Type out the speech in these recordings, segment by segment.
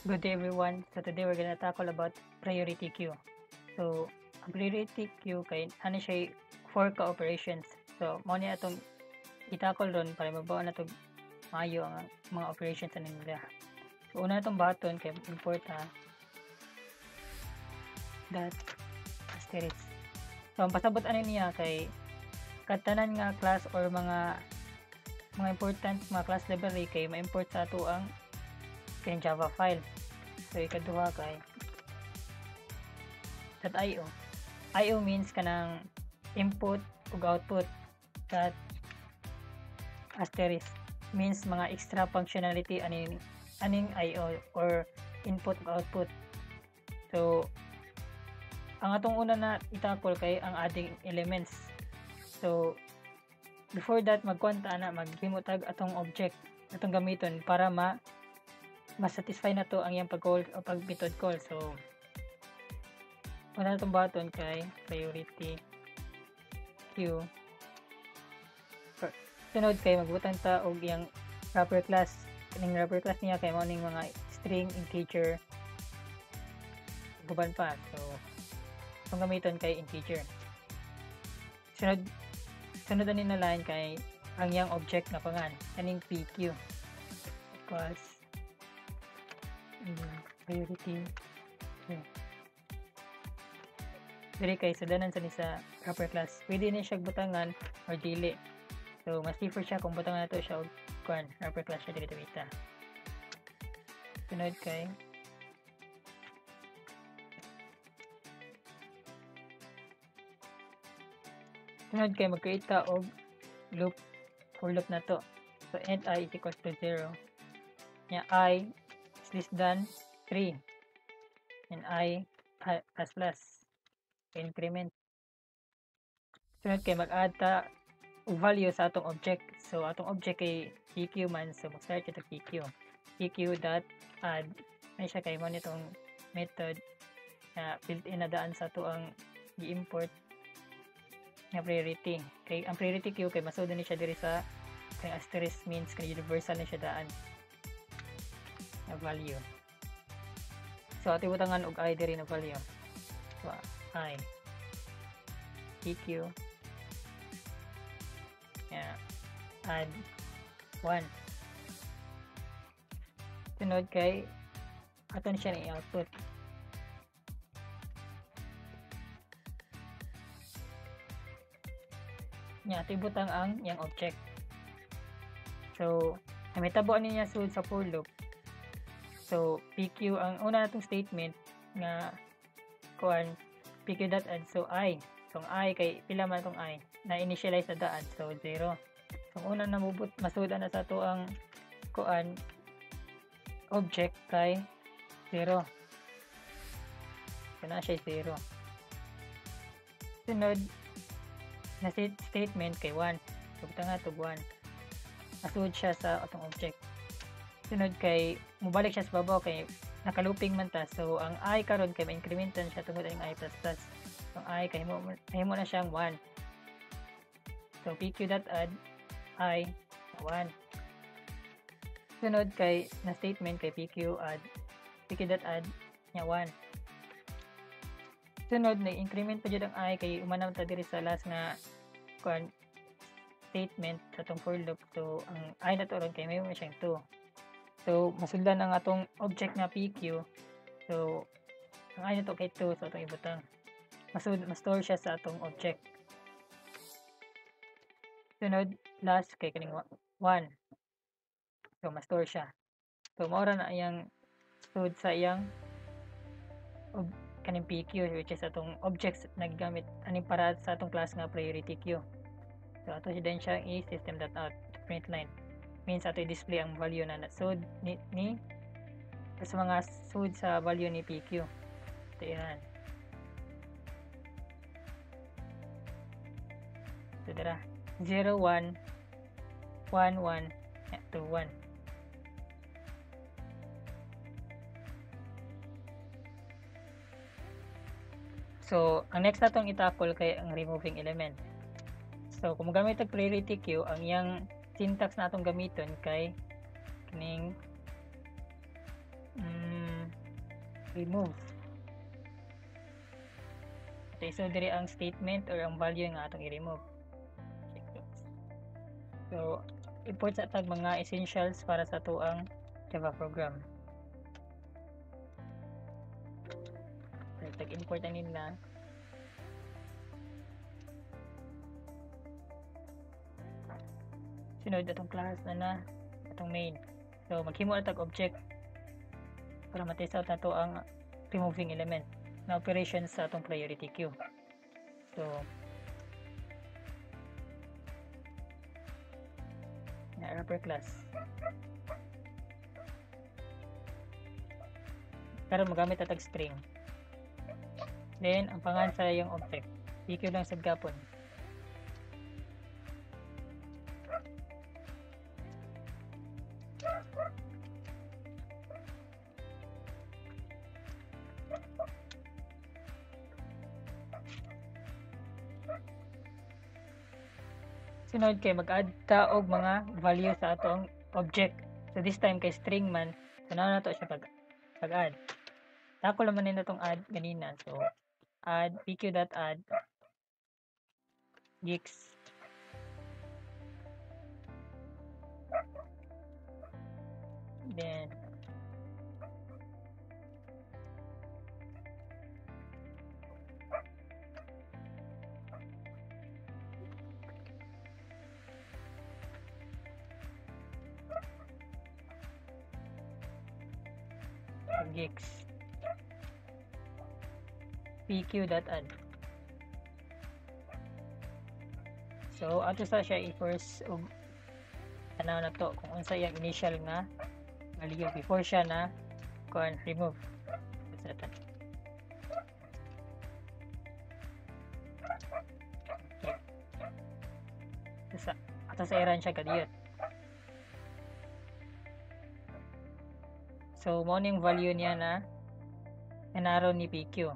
Good day everyone. So today we're gonna tackle about priority queue. So ang priority queue kay ano siya 4 ka-operations. So mo niya atong i-tackle ron para mabawa na to maayo ang mga operations sa nila. So una itong button kay import dot asterisk. So ang pasabot ano niya kay katanan nga class or mga important mga class library kay ma-import sa ato ang kay Java file. So ikaduha kay .io. IO means kanang input ug output. Asterisk means mga extra functionality aning IO or input ug output. So ang atong una na itakol kay ang adding elements. So before that magkwanta na maghimutag atong object atong gamiton para ma-satisfy na to ang iyang pag-call o pag-method call. So una itong button kay priority queue. Sunod kay magbutang ta og iyang wrapper class. Kaning wrapper class niya kay mao ning mga string, integer, guban pa. So ang gamiton kay integer. Sunod ani na line kay ang iyang object na pangan kaning PQ equals priority queue. Dili kay sudanan sa ni sa wrapper class. Pwede ni siya butangan or dili. So mas prefer siya kung butangan nato siya og wrapper class siya dili bita. Sunod kay mag-create ta og loop for loop na to. So end I is equals to 0. Nya I is less than 3 and I plus increment. Sunod kay mag-add ta og value sa atong object. So atong object kay PQ man, so mag-start ito PQ. PQ.add may siya kay mo nitong method na built-in na daan sa ato ang i-import nga priority. Kay ang priority queue kay masud ni siya diri sa kay asterisk means kay universal ni siya daan na value. So ato butangan og I diri na value. So I PQ add 1. Sunod kay ato siya ni output. Nya tibutang ang yang object. So may tabuan niya sud sa for loop. So PQ ang una natong statement nga PQ.add. So I tong I kay pila man tong I na initialize na daan, so 0. So una na masud na sa to ang object kay 0. Kana siya 0. Sunod na statement kay 1. So butang nga to 1. Masud siya sa atong object. Sunod kay mubalik siya sa babaw kay naka-looping man ta. So ang I karon kay ma-incrementan siya tungod ang I++. Ang I kay mo na siyang 1. So PQ.add I 1. Sunod kay na statement kay PQ.add nya 1. Sunod na increment pa jud ang I kay umanaw ta diri sa last nga statement sa tong for loop. So ang I na to ron kay may mo siyang 2. So masundan ang atong object nga PQ. So ang I na to kay 2, so atong ibutang ma-store siya sa atong object. Sunod last kay kaning 1. So ma-store siya. So maura na iyang stored sa iyang kaning PQ, which is atong objects naggamit aning para sa atong class nga priority queue. So ato siya din siya i-system.out print line. Means ato i-display ang value na nasud ni sa mga sud sa value ni PQ. So yan. So dira 0 1 1 1 2 1. So ang next natong itakol kay ang removing element. So kung magamit og priority queue, ang iyang syntax na atong gamiton kay kining remove. So diri ang statement or ang value nga atong i-remove. So import sa tag mga essentials para sa tuang Java program. So tag import na nila. Sunod atong class na atong main. So maghimo na tag object para matest out nato ang removing element na operation sa atong priority queue. So na wrapper class. Karon magamit na tag string. Then ang pangalan sa yung object. PQ lang sad gapon. Sunod kay mag-add ta og mga value sa atong object. So this time kay string man, so na to siya pag-add. Tako naman nito tong add ganina. So add pq.add geeks then geeks pq.add. So ato sa siya i-first og tanaw na to kung unsa yung initial nga value before siya na kon remove. Okay. Ato sa iran siya kadiyot. So mo ning value niya na inaro ni PQ.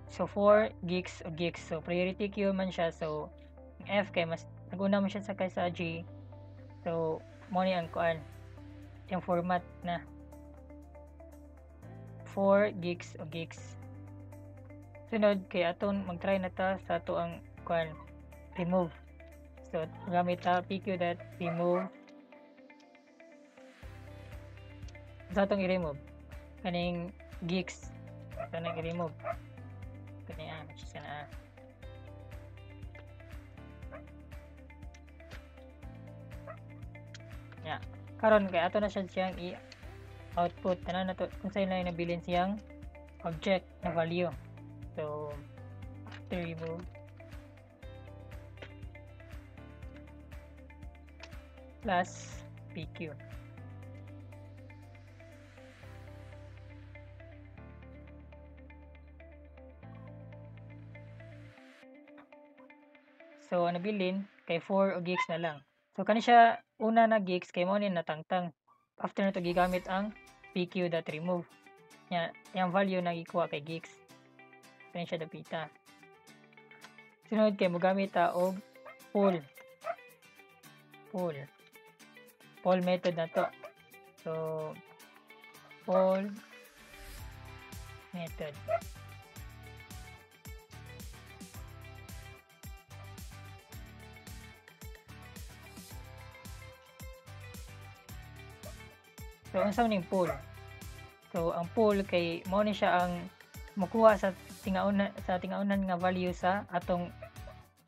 So 4 gigs o gigs. So priority queue man siya. So F kay mas naguna mo siya sa kaysa G. So mo ni ang kuan yung format na 4 gigs o gigs. Sunod kay aton mag-try na ta sa ato ang kuan remove. So gamit ta pq.remove. Sa atong i-remove kaning gigs. Ito na i-remove. Kanya siya na. Yeah. Karon kay ato na siya siyang i-output tanan na to kung saan na nabilin siyang object na value. So after remove plus pq. So nabilin kay 4 o gigs na lang. So kani siya una na gigs kay mo ni natangtang. After na to gigamit ang pq.remove. Yang value na gikuha kay gigs. Kani siya dapita. Sunod kay mo gamit ta og pull. Pull method na to. So pull method. So unsa ning pull? So ang pull kay mao ni siya ang makuha sa tingaonan nga value sa atong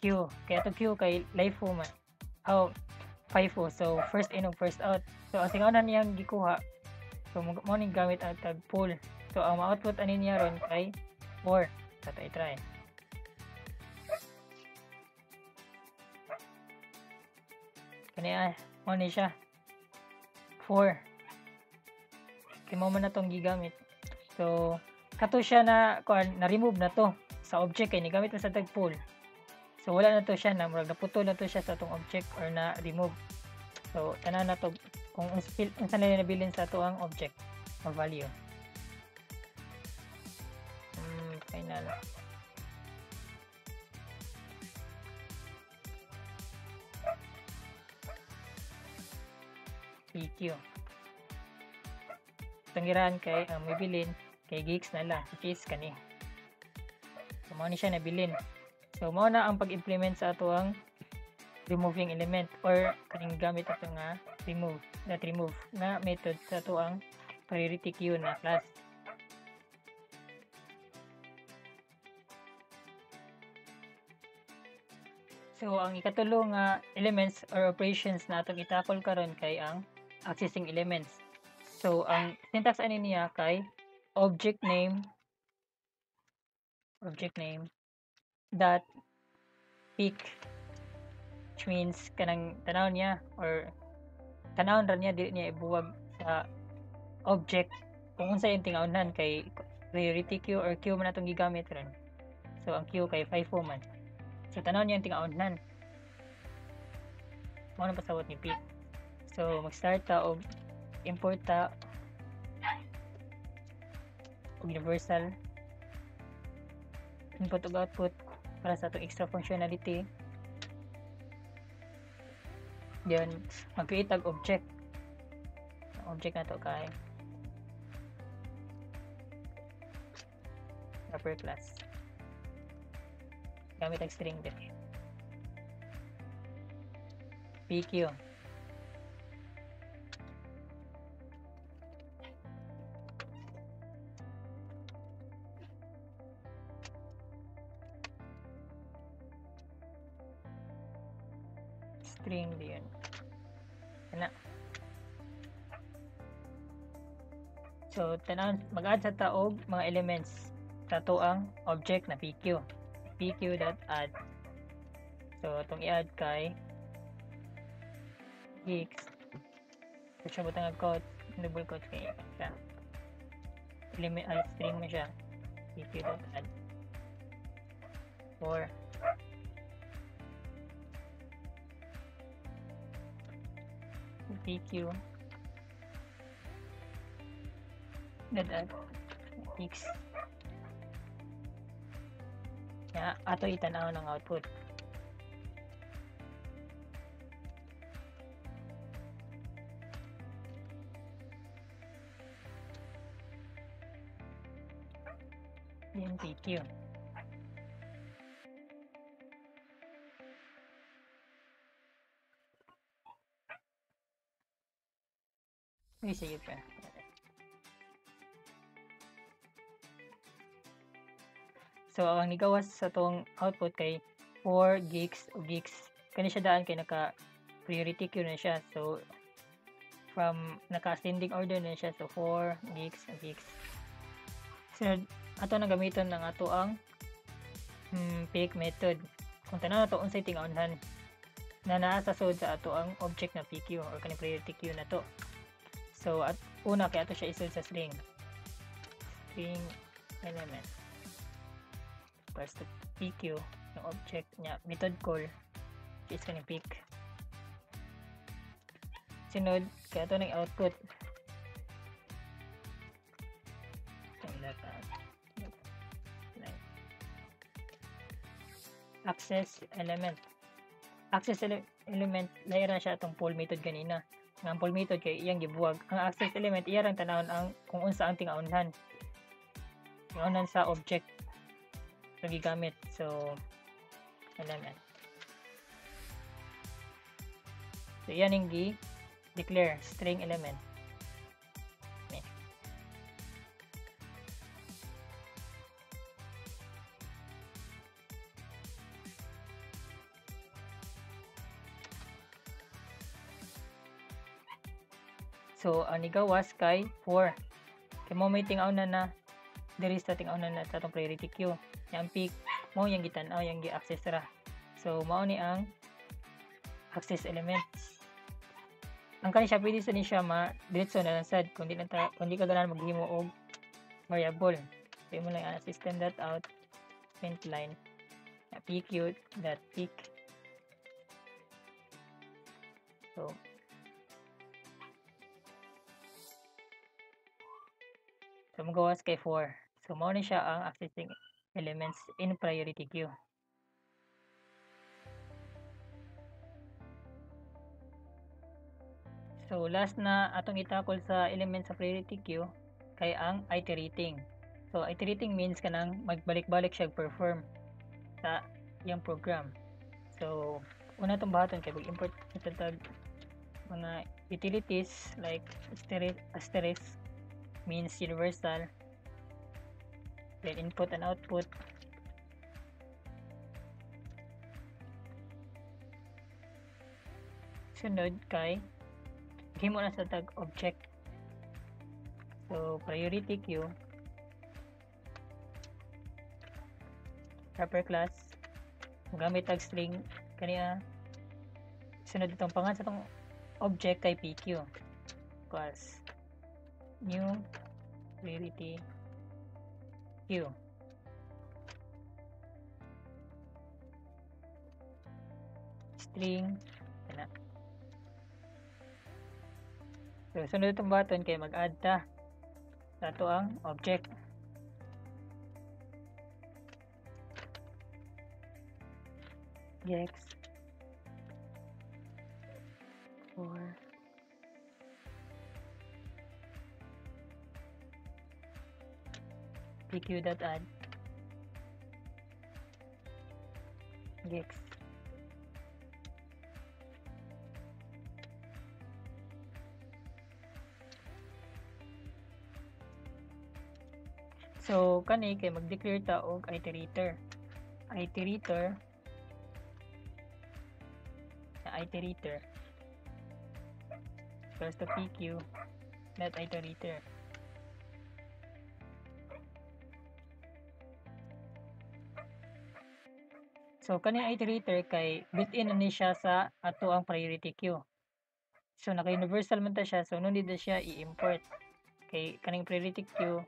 queue. Kay atong queue kay LIFO man. FIFO. So first in o first out. So ang tingaonan niyang gikuha. So mo ni gamit ang tag pull. So ang ma-output ani niya ron kay 4. So try. Kani mo ni siya 4. Kaya mo man na itong gigamit. So, kato siya na-remove na to sa object kay nigamit mo sa tag pull. So, wala na to siya na naputol na to siya sa itong object or na-remove. So, tanan na to kung unsa na nabilin sa ito ang object o value. Final. PQ. Tangirahan kay ang may bilin kay gigs na lang, which is kani. So mao ni siya nabilin. So mao na ang pag-implement sa ato ang removing element or kaning gamit ato nga remove na method sa ato ang priority queue na class. So ang ikatulo nga elements or operations na atong itakol karon kay ang accessing elements. So ang syntax ani niya kay object name dot pick, which means kanang tanawon niya or tanawon ra niya dili niya ibuwag sa object kung unsa yung tingawnan kay priority queue or queue man atong gigamit ron. So ang queue kay FIFO man. So tanawon niya yung tingawnan. Mao na pasabot ni pick. So mag-start ta og import ta universal input ug output para sa atong extra functionality. Then mag-create tag object. Ang object na to kay upper class. Gamit ang string din. PQ. String din. Kana. So, mag-add sa taog mga elements sa ang object na PQ. PQ.add. So, itong i-add kay gigs. So, siya butang code, double quote kay siya. Element string mo siya. PQ.add. 4. PQ add x ya ato itanaw ng output. Then PQ sige pa. So ang nigawas sa tong output kay 4 gigs o gigs. Kani siya daan kay naka priority queue na siya. So from naka ascending order na siya. So 4 gigs o gigs. So ato na gamiton ng ato ang pick method. Kung tanaw na to unsay tingawhan na naa sa sud sa ato ang object na PQ or kani priority queue na to. So at una kay ato siya isud sa string element. First PQ yung object niya method call is kaning pick. Sunod kay ato ng output access element layer na siya atong pull method kanina. Ang pull method kay iyang gibuwag. Ang access element iyang tanawon ang kung unsa ang tingawhan sa object na gigamit. So element. So yan yung declare string element. So ang nigawas kay 4. Kay mo may tingawnan na diri sa tingawnan na sa atong priority queue. Yang pick mo yang gitan-aw yang gi-access ra. So mao ni ang access elements. Ang kani siya pwede sa ni siya diretso na lang sad kung di ka ganahan maghimo og variable. So mo lang ang system.out print line pq.pick. So magawas kay 4. So mao ni siya ang accessing elements in priority queue. So last na atong itakol sa elements sa priority queue kay ang iterating. So iterating means kanang magbalik-balik siya perform sa iyang program. So una tong bahaton kay mag-import ito tag mga utilities like asterisk means universal, then input and output, sunod kay himo na sa tag object. So priority queue, proper class, gamit tag string kaniya. Sunod itong pangalan sa itong object kay PQ class new priority queue. String kana. So sunod itong button kay mag-add ta sa ato ang object. Gex for pq.add gex. So kani kay mag-declare ta og iterator. Iterator equals to pq dot iterator. So kani iterator kay built-in na siya sa ato ang priority queue. So naka-universal man ta siya, so no need na siya i-import. Kay kaning priority queue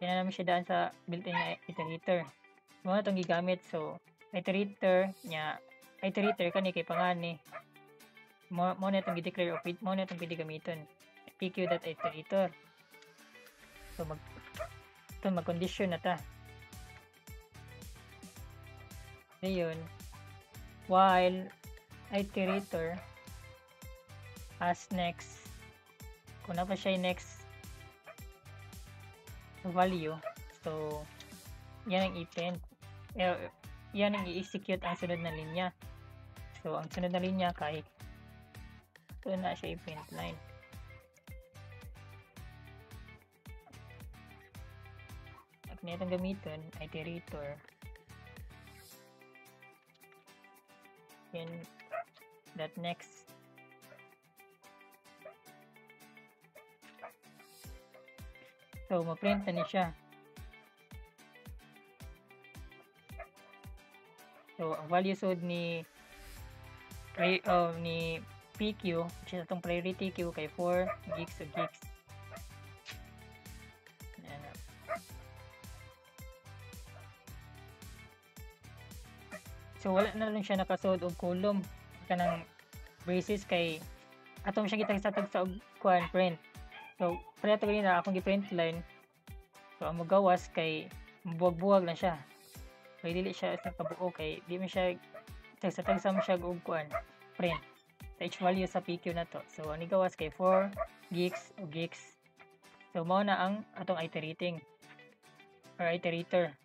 yan na naman siya daan sa built-in na iterator. Mo na itong gigamit. So iterator kani kay pangani mo na itong i-declare o mo na itong pwede gamiton pq.iterator. So mag-condition na ta. Ngayon, while iterator as next, kung na pa siya next value, so yan ang i-print, yan ang i-execute ang sunod na linya. So ang sunod na linya kay ito na siya i-print line. At na itong gamiton iterator in that next. So ma-print na ni siya. So ang value sud ni PQ, which is itong priority queue kay 4 gigs to gigs. So wala na lang siya nakasud og column kanang braces kay atong siya gitag sa kuan print. So para to na akong gi-print line. So ang magawas kay buwag-buwag lang siya. Kay dili siya sa kabuo kay di man siya tagsa mo siya og kuan print sa each value sa PQ na to. So ang gawas kay 4 gigs o gigs. So mao na ang atong iterating or iterator.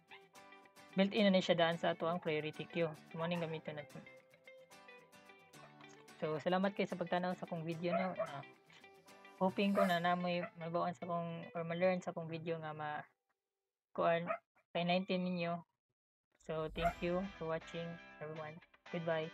Built-in na siya daan sa ato ang priority queue. So mao ning gamiton nato. So salamat kay sa pagtanaw sa akong video no. Hoping ko na namoy mabawan sa akong or ma-learn sa akong video nga kuan kay 19 ninyo. So thank you for watching everyone. Goodbye.